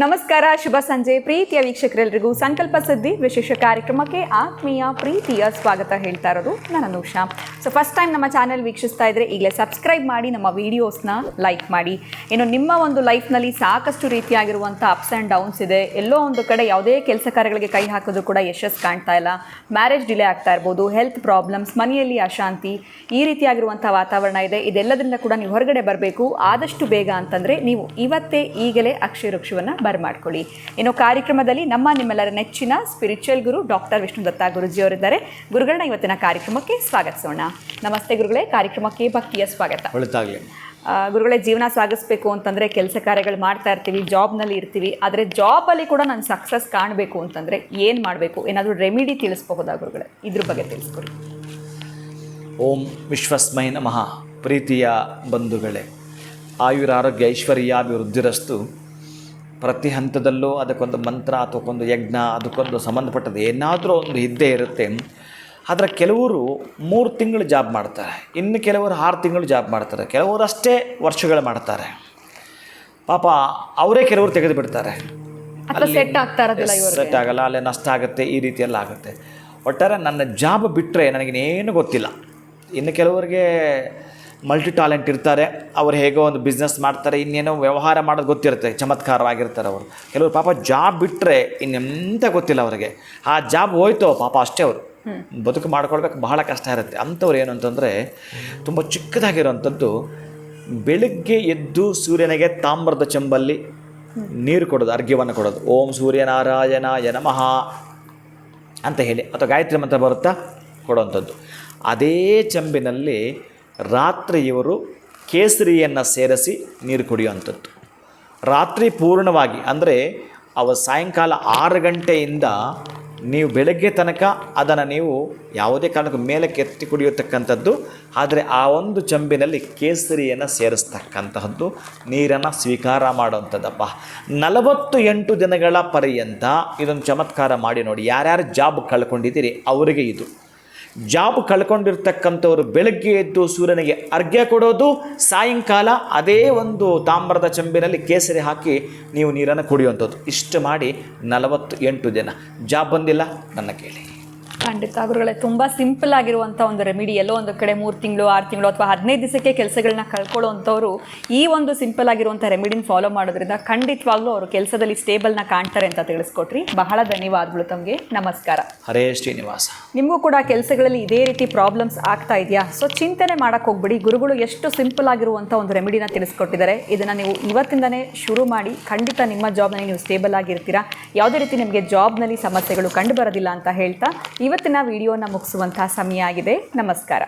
ನಮಸ್ಕಾರ, ಶುಭ ಸಂಜೆ ಪ್ರೀತಿಯ ವೀಕ್ಷಕರೆಲ್ಲರಿಗೂ ಸಂಕಲ್ಪ ಸಿದ್ಧಿ ವಿಶೇಷ ಕಾರ್ಯಕ್ರಮಕ್ಕೆ ಆತ್ಮೀಯ ಪ್ರೀತಿಯ ಸ್ವಾಗತ ಹೇಳ್ತಾ ಇರೋದು ನಾನು ಅನುಷಾ. ಸೊ ಫಸ್ಟ್ ಟೈಮ್ ನಮ್ಮ ಚಾನೆಲ್ ವೀಕ್ಷಿಸ್ತಾ ಇದ್ರೆ ಈಗಲೇ ಸಬ್ಸ್ಕ್ರೈಬ್ ಮಾಡಿ, ನಮ್ಮ ವಿಡಿಯೋಸ್ನ ಲೈಕ್ ಮಾಡಿ. ಇನ್ನು ನಿಮ್ಮ ಒಂದು ಲೈಫ್ನಲ್ಲಿ ಸಾಕಷ್ಟು ರೀತಿಯಾಗಿರುವಂಥ ಅಪ್ಸ್ ಆ್ಯಂಡ್ ಡೌನ್ಸ್ ಇದೆ. ಎಲ್ಲೋ ಒಂದು ಕಡೆ ಯಾವುದೇ ಕೆಲಸ ಕಾರ್ಯಗಳಿಗೆ ಕೈ ಹಾಕಿದ್ರು ಕೂಡ ಯಶಸ್ಸು ಕಾಣ್ತಾ ಇಲ್ಲ, ಮ್ಯಾರೇಜ್ ಡಿಲೇ ಆಗ್ತಾ ಇರ್ಬೋದು, ಹೆಲ್ತ್ ಪ್ರಾಬ್ಲಮ್ಸ್, ಮನೆಯಲ್ಲಿ ಅಶಾಂತಿ, ಈ ರೀತಿಯಾಗಿರುವಂಥ ವಾತಾವರಣ ಇದೆ. ಇದೆಲ್ಲದರಿಂದ ಕೂಡ ನೀವು ಹೊರಗಡೆ ಬರಬೇಕು ಆದಷ್ಟು ಬೇಗ ಅಂತಂದರೆ ನೀವು ಇವತ್ತೇ ಈಗಲೇ ಅಕ್ಷಯ ವೃಕ್ಷವನ್ನು ಬರ್ಮಾಡ್ಕೊಳ್ಳಿ. ಇನ್ನು ಕಾರ್ಯಕ್ರಮದಲ್ಲಿ ನಿಮ್ಮೆಲ್ಲರ ನೆಚ್ಚಿನ ಸ್ಪಿರಿಚುವಲ್ ಗುರು ಡಾಕ್ಟರ್ ವಿಷ್ಣುದತ್ತ ಗುರುಜಿ ಅವರಿದ್ದಾರೆ. ಗುರುಗಳನ್ನ ಇವತ್ತಿನ ಕಾರ್ಯಕ್ರಮಕ್ಕೆ ಸ್ವಾಗತಿಸೋಣ. ನಮಸ್ತೆ ಗುರುಗಳೇ, ಕಾರ್ಯಕ್ರಮಕ್ಕೆ ಭಕ್ತಿಯ ಸ್ವಾಗತ. ಗುರುಗಳೇ, ಜೀವನ ಸಾಗಿಸ್ಬೇಕು ಅಂತಂದರೆ ಕೆಲಸ ಕಾರ್ಯಗಳು ಮಾಡ್ತಾ ಇರ್ತೀವಿ, ಜಾಬ್ನಲ್ಲಿ ಇರ್ತೀವಿ. ಆದರೆ ಜಾಬಲ್ಲಿ ಕೂಡ ನಾನು ಸಕ್ಸಸ್ ಕಾಣಬೇಕು ಅಂತಂದರೆ ಏನು ಮಾಡಬೇಕು? ಏನಾದರೂ ರೆಮಿಡಿ ತಿಳಿಸ್ಬಹುದಾ ಗುರುಗಳೇ? ಇದ್ರ ಬಗ್ಗೆ ತಿಳಿಸ್ಕೊಡಿ. ಓಂ ವಿಶ್ವಸ್ಮೈ ನಮಃ. ಪ್ರೀತಿಯ ಬಂಧುಗಳೇ, ಆಯುರ ಆರೋಗ್ಯ ಐಶ್ವರ್ಯಾಭಿವೃದ್ಧಿರಸ್ತು. ಪ್ರತಿ ಹಂತದಲ್ಲೂ ಅದಕ್ಕೊಂದು ಮಂತ್ರ ಅಥವಾ ಒಂದು ಯಜ್ಞ, ಅದಕ್ಕೊಂದು ಸಂಬಂಧಪಟ್ಟದ್ದು ಏನಾದರೂ ಒಂದು ಇದ್ದೇ ಇರುತ್ತೆ. ಆದರೆ ಕೆಲವರು 3 ತಿಂಗಳು ಜಾಬ್ ಮಾಡ್ತಾರೆ, ಇನ್ನು ಕೆಲವರು 6 ತಿಂಗಳು ಜಾಬ್ ಮಾಡ್ತಾರೆ, ಕೆಲವರು ಅಷ್ಟೇ ವರ್ಷಗಳು ಮಾಡ್ತಾರೆ. ಪಾಪ ಅವರೇ ಕೆಲವರು ತೆಗೆದು ಬಿಡ್ತಾರೆ, ಸೆಟ್ ಆಗಲ್ಲ, ಅಲ್ಲೇ ನಷ್ಟ ಆಗುತ್ತೆ, ಈ ರೀತಿಯೆಲ್ಲ ಆಗುತ್ತೆ. ಒಟ್ಟಾರೆ ನನ್ನ ಜಾಬ್ ಬಿಟ್ಟರೆ ನನಗೇನು ಗೊತ್ತಿಲ್ಲ. ಇನ್ನು ಕೆಲವರಿಗೆ ಮಲ್ಟಿ ಟ್ಯಾಲೆಂಟ್ ಇರ್ತಾರೆ, ಅವ್ರು ಹೇಗೋ ಒಂದು ಬಿಸ್ನೆಸ್ ಮಾಡ್ತಾರೆ, ಇನ್ನೇನೋ ವ್ಯವಹಾರ ಮಾಡೋದು ಗೊತ್ತಿರುತ್ತೆ, ಚಮತ್ಕಾರವಾಗಿರ್ತಾರೆ ಅವರು. ಕೆಲವರು ಪಾಪ ಜಾಬ್ ಬಿಟ್ಟರೆ ಇನ್ನೆಂತ ಗೊತ್ತಿಲ್ಲ ಅವರಿಗೆ. ಆ ಜಾಬ್ ಹೋಯ್ತು ಪಾಪ ಅಷ್ಟೇ, ಅವರು ಬದುಕು ಮಾಡ್ಕೊಳ್ಬೇಕು ಬಹಳ ಕಷ್ಟ ಇರುತ್ತೆ. ಅಂಥವ್ರು ಏನು ಅಂತಂದರೆ ತುಂಬ ಚಿಕ್ಕದಾಗಿರೋವಂಥದ್ದು, ಬೆಳಗ್ಗೆ ಎದ್ದು ಸೂರ್ಯನಿಗೆ ತಾಮ್ರದ ಚೆಂಬಲ್ಲಿ ನೀರು ಕೊಡೋದು, ಅರ್ಘ್ಯವನ್ನು ಕೊಡೋದು. ಓಂ ಸೂರ್ಯನಾರಾಯಣಾಯ ನಮಃ ಅಂತ ಹೇಳಿ, ಅಥವಾ ಗಾಯತ್ರಿ ಮಂತ್ರ ಬರುತ್ತಾ ಕೊಡುವಂಥದ್ದು. ಅದೇ ಚೆಂಬಿನಲ್ಲಿ ರಾತ್ರಿ ಇವರು ಕೇಸರಿಯನ್ನು ಸೇರಿಸಿ ನೀರು ಕುಡಿಯುವಂಥದ್ದು. ರಾತ್ರಿ ಪೂರ್ಣವಾಗಿ ಅಂದರೆ ಸಾಯಂಕಾಲ 6 ಗಂಟೆಯಿಂದ ನೀವು ಬೆಳಗ್ಗೆ ತನಕ ಅದನ್ನು ನೀವು ಯಾವುದೇ ಕಾರಣಕ್ಕೂ ಮೇಲಕ್ಕೆ ಎತ್ತಿ ಕುಡಿಯತಕ್ಕಂಥದ್ದು. ಆದರೆ ಆ ಒಂದು ಚೆಂಬಿನಲ್ಲಿ ಕೇಸರಿಯನ್ನು ಸೇರಿಸ್ತಕ್ಕಂತಹದ್ದು, ನೀರನ್ನು ಸ್ವೀಕಾರ ಮಾಡುವಂಥದ್ದಪ್ಪ. 48 ದಿನಗಳ ಪರ್ಯಂತ ಇದೊಂದು ಚಮತ್ಕಾರ ಮಾಡಿ ನೋಡಿ. ಯಾರ್ಯಾರು ಜಾಬ್ ಕಳ್ಕೊಂಡಿದ್ದೀರಿ ಅವರಿಗೆ ಇದು. ಜಾಬ್ ಕಳ್ಕೊಂಡಿರ್ತಕ್ಕಂಥವ್ರು ಬೆಳಗ್ಗೆ ಎದ್ದು ಸೂರ್ಯನಿಗೆ ಅರ್ಘ್ಯ ಕೊಡೋದು, ಸಾಯಂಕಾಲ ಅದೇ ಒಂದು ತಾಮ್ರದ ಚೆಂಬಿನಲ್ಲಿ ಕೇಸರಿ ಹಾಕಿ ನೀವು ನೀರನ್ನು ಕುಡಿಯುವಂಥದ್ದು. ಇಷ್ಟು ಮಾಡಿ 48 ದಿನ. ಜಾಬ್ ಬಂದಿಲ್ಲ ನನ್ನ ಕೇಳಿ. ಖಂಡಿತ ಗುರುಗಳೇ, ತುಂಬ ಸಿಂಪಲ್ ಆಗಿರುವಂಥ ಒಂದು ರೆಮಿಡಿ. ಎಲ್ಲೋ ಒಂದು ಕಡೆ 3 ತಿಂಗಳು 6 ತಿಂಗಳು ಅಥವಾ 15 ದಿವಸಕ್ಕೆ ಕೆಲಸಗಳನ್ನ ಕಳ್ಕೊಳ್ಳೋವಂಥವ್ರು ಈ ಒಂದು ಸಿಂಪಲ್ ಆಗಿರುವಂಥ ರೆಮಿಡಿನ ಫಾಲೋ ಮಾಡೋದ್ರಿಂದ ಖಂಡಿತವಾಗ್ಲೂ ಅವರು ಕೆಲಸದಲ್ಲಿ ಸ್ಟೇಬಲ್ನ ಕಾಣ್ತಾರೆ ಅಂತ ತಿಳಿಸ್ಕೊಟ್ರಿ. ಬಹಳ ಧನ್ಯವಾದಗಳು ತಮಗೆ. ನಮಸ್ಕಾರ. ಹರೇ ಶ್ರೀನಿವಾಸ. ನಿಮಗೂ ಕೂಡ ಕೆಲಸಗಳಲ್ಲಿ ಇದೇ ರೀತಿ ಪ್ರಾಬ್ಲಮ್ಸ್ ಆಗ್ತಾ ಇದೆಯಾ? ಸೊ ಚಿಂತನೆ ಮಾಡೋಕ್ಕೆ ಹೋಗ್ಬಿಡಿ. ಗುರುಗಳು ಎಷ್ಟು ಸಿಂಪಲ್ ಆಗಿರುವಂಥ ಒಂದು ರೆಮಿಡಿನ ತಿಳಿಸ್ಕೊಟ್ಟಿದ್ದಾರೆ. ಇದನ್ನು ನೀವು ಇವತ್ತಿಂದನೇ ಶುರು ಮಾಡಿ ಖಂಡಿತ ನಿಮ್ಮ ಜಾಬ್ನಲ್ಲಿ ನೀವು ಸ್ಟೇಬಲ್ ಆಗಿರ್ತೀರಾ. ಯಾವುದೇ ರೀತಿ ನಿಮಗೆ ಜಾಬ್ನಲ್ಲಿ ಸಮಸ್ಯೆಗಳು ಕಂಡು ಬರೋದಿಲ್ಲ ಅಂತ ಹೇಳ್ತಾ ಇವತ್ತಿನ ವಿಡಿಯೋನ ಮುಗಿಸುವಂತಹ ಸಮಯ ಆಗಿದೆ. ನಮಸ್ಕಾರ.